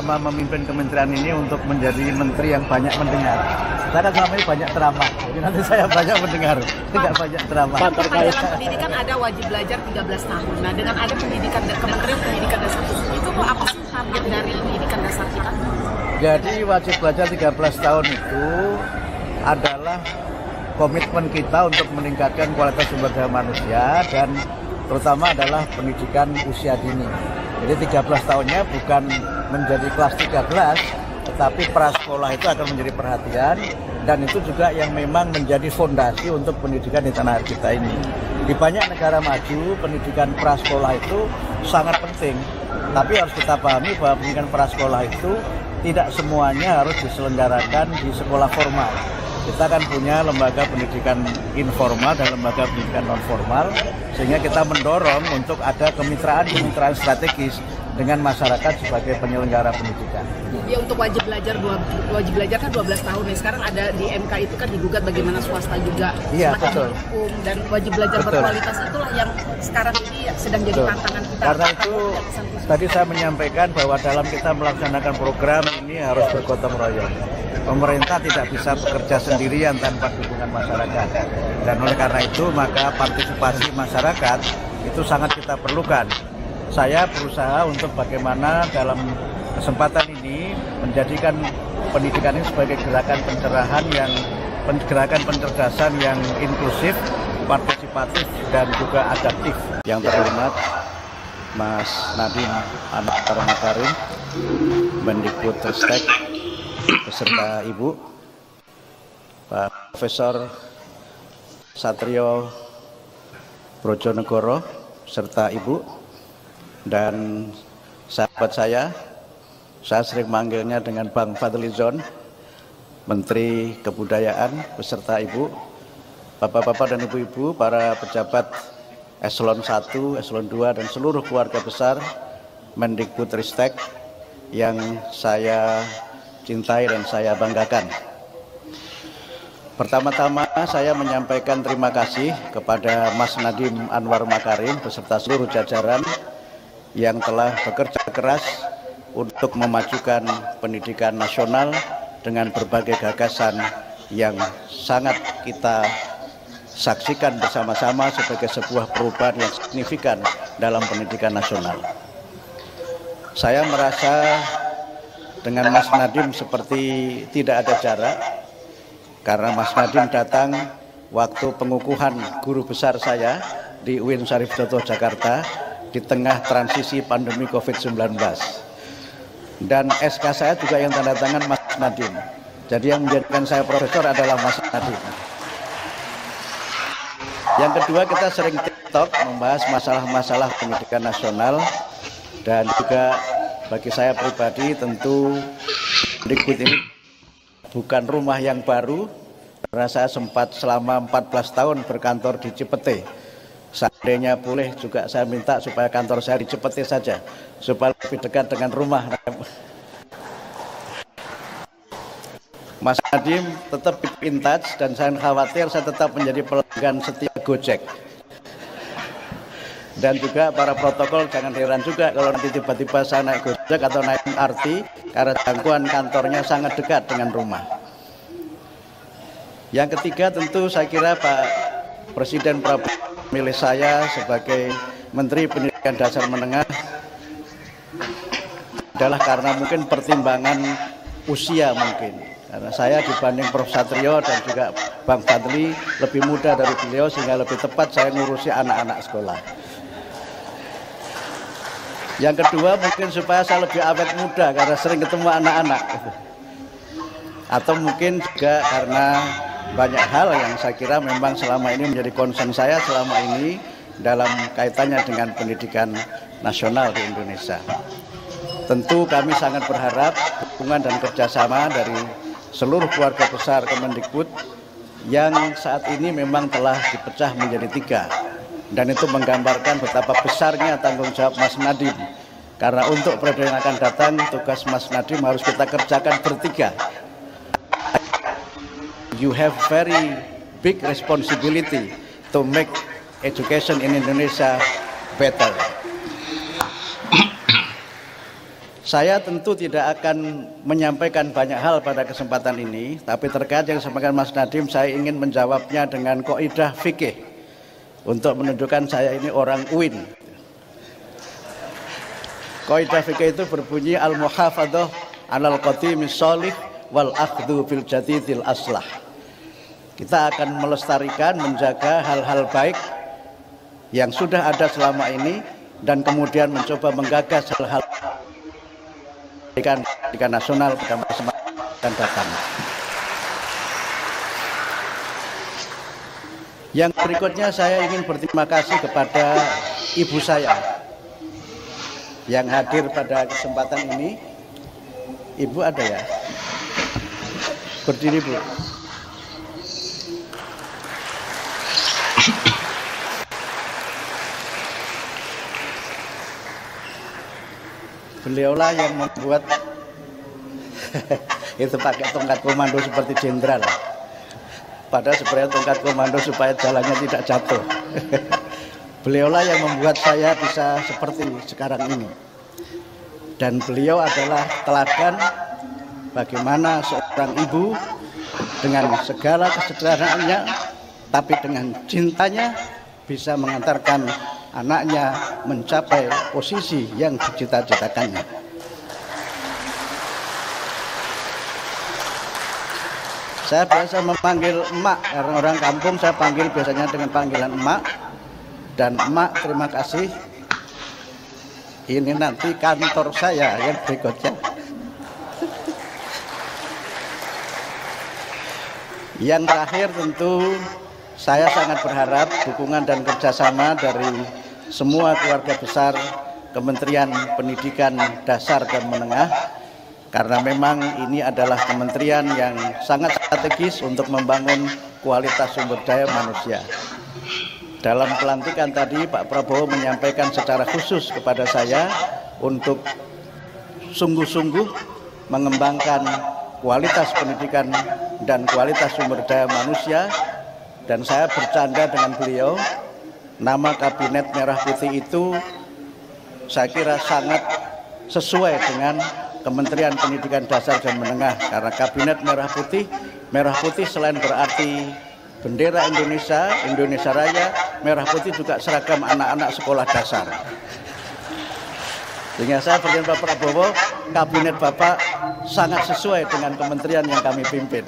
selama memimpin kementerian ini untuk menjadi menteri yang banyak mendengar. Saya kan selama ini banyak ceramah, jadi nanti saya banyak mendengar, tidak banyak ceramah. Terkait pendidikan ada wajib belajar 13 tahun. Nah, dengan ada pendidikan Kementerian Pendidikan Dasar itu tuh apa sih target dari pendidikan dasar kita? Jadi wajib belajar 13 tahun itu adalah komitmen kita untuk meningkatkan kualitas sumber daya manusia dan terutama adalah pendidikan usia dini. Jadi 13 tahunnya bukan menjadi kelas 13, tetapi prasekolah itu akan menjadi perhatian dan itu juga yang memang menjadi fondasi untuk pendidikan di tanah air kita ini. Di banyak negara maju, pendidikan prasekolah itu sangat penting, tapi harus kita pahami bahwa pendidikan prasekolah itu tidak semuanya harus diselenggarakan di sekolah formal. Kita kan punya lembaga pendidikan informal dan lembaga pendidikan non formal, sehingga kita mendorong untuk ada kemitraan strategis dengan masyarakat sebagai penyelenggara pendidikan. Ya, untuk wajib belajar kan 12 tahun nih. Sekarang ada di MK itu kan digugat bagaimana swasta juga betul. Hukum dan wajib belajar berkualitas itulah yang sekarang ini sedang jadi tantangan kita. Karena itu tadi saya menyampaikan bahwa dalam kita melaksanakan program ini harus bergotong royong. Pemerintah tidak bisa bekerja sendirian tanpa dukungan masyarakat. Dan oleh karena itu maka partisipasi masyarakat itu sangat kita perlukan. Saya berusaha untuk bagaimana dalam kesempatan ini menjadikan pendidikan ini sebagai gerakan pencerahan gerakan pencerdasan yang inklusif, partisipatif dan juga adaptif. Yang terhormat Mas Nadiem Anwar Makarim, Mendikbudristek, beserta Ibu, Pak Profesor Satrio Brojonegoro, serta Ibu, dan sahabat saya sering manggilnya dengan Bang Fadlizon, Menteri Kebudayaan, beserta Ibu, Bapak-bapak dan Ibu-ibu, para pejabat Eselon 1, Eselon 2, dan seluruh keluarga besar Mendikbudristek yang saya cintai dan saya banggakan. Pertama-tama saya menyampaikan terima kasih kepada Mas Nadiem Anwar Makarim beserta seluruh jajaran yang telah bekerja keras untuk memajukan pendidikan nasional dengan berbagai gagasan yang sangat kita saksikan bersama-sama sebagai sebuah perubahan yang signifikan dalam pendidikan nasional. Saya merasa dengan Mas Nadiem seperti tidak ada jarak, karena Mas Nadiem datang waktu pengukuhan guru besar saya di UIN Syarif Hidayatullah Jakarta di tengah transisi pandemi COVID-19. Dan SK saya juga yang tanda tangan Mas Nadiem. Jadi yang menjadikan saya profesor adalah Mas Nadiem. Yang kedua, kita sering TikTok membahas masalah-masalah pendidikan nasional, dan juga bagi saya pribadi tentu Mendikbud ini bukan rumah yang baru, karena saya sempat selama 14 tahun berkantor di Cipete. Seandainya boleh juga saya minta supaya kantor saya di Cipete saja, supaya lebih dekat dengan rumah. Mas Nadiem tetap in touch, dan saya khawatir saya tetap menjadi pelanggan setia Gojek. Dan juga para protokol jangan heran juga kalau nanti tiba-tiba saya naik Gojek atau naik MRT, karena jangkauan kantornya sangat dekat dengan rumah. Yang ketiga, tentu saya kira Pak Presiden Prabowo memilih saya sebagai Menteri Pendidikan Dasar Menengah adalah karena mungkin pertimbangan usia mungkin. Karena saya dibanding Prof. Satrio dan juga Bang Fadli lebih muda dari beliau, sehingga lebih tepat saya ngurusi anak-anak sekolah. Yang kedua, mungkin supaya saya lebih awet muda karena sering ketemu anak-anak. Atau mungkin juga karena banyak hal yang saya kira memang selama ini menjadi concern saya selama ini dalam kaitannya dengan pendidikan nasional di Indonesia. Tentu kami sangat berharap dukungan dan kerjasama dari seluruh keluarga besar Kemendikbud yang saat ini memang telah dipecah menjadi 3, dan itu menggambarkan betapa besarnya tanggung jawab Mas Nadiem, karena untuk periode yang akan datang tugas Mas Nadiem harus kita kerjakan bertiga. You have very big responsibility to make education in Indonesia better. Saya tentu tidak akan menyampaikan banyak hal pada kesempatan ini, tapi terkait yang disampaikan Mas Nadiem, saya ingin menjawabnya dengan kaidah fikih untuk menunjukkan saya ini orang UIN. Kaidah fikih itu berbunyi al-muhafadzah 'alal qadimis shalih wal akhdhu bil jadidil aslah. Kita akan melestarikan, menjaga hal-hal baik yang sudah ada selama ini dan kemudian mencoba menggagas hal-hal pendidikan nasional pada masa akan datang. Yang berikutnya saya ingin berterima kasih kepada ibu saya yang hadir pada kesempatan ini. Ibu ada ya? Berdiri, Bu. Beliaulah yang membuat itu pakai tongkat komando seperti jenderal. Padahal sebenarnya tongkat komando supaya jalannya tidak jatuh. Beliaulah yang membuat saya bisa seperti sekarang ini. Dan beliau adalah teladan bagaimana seorang ibu dengan segala kesederhanaannya, tapi dengan cintanya bisa mengantarkan anaknya mencapai posisi yang dicita-citakannya. Saya biasa memanggil emak, karena orang kampung saya panggil biasanya dengan panggilan emak. Dan emak, terima kasih. Ini nanti kantor saya yang berikutnya. Yang terakhir tentu saya sangat berharap dukungan dan kerjasama dari semua keluarga besar Kementerian Pendidikan Dasar dan Menengah, karena memang ini adalah kementerian yang sangat strategis untuk membangun kualitas sumber daya manusia. Dalam pelantikan tadi Pak Prabowo menyampaikan secara khusus kepada saya untuk sungguh-sungguh mengembangkan kualitas pendidikan dan kualitas sumber daya manusia. Dan saya bercanda dengan beliau, nama Kabinet Merah Putih itu saya kira sangat sesuai dengan Kementerian Pendidikan Dasar dan Menengah, karena Kabinet Merah Putih selain berarti bendera Indonesia, Indonesia Raya, merah putih juga seragam anak-anak sekolah dasar. Sehingga saya berjanji Pak Prabowo, Kabinet Bapak sangat sesuai dengan kementerian yang kami pimpin.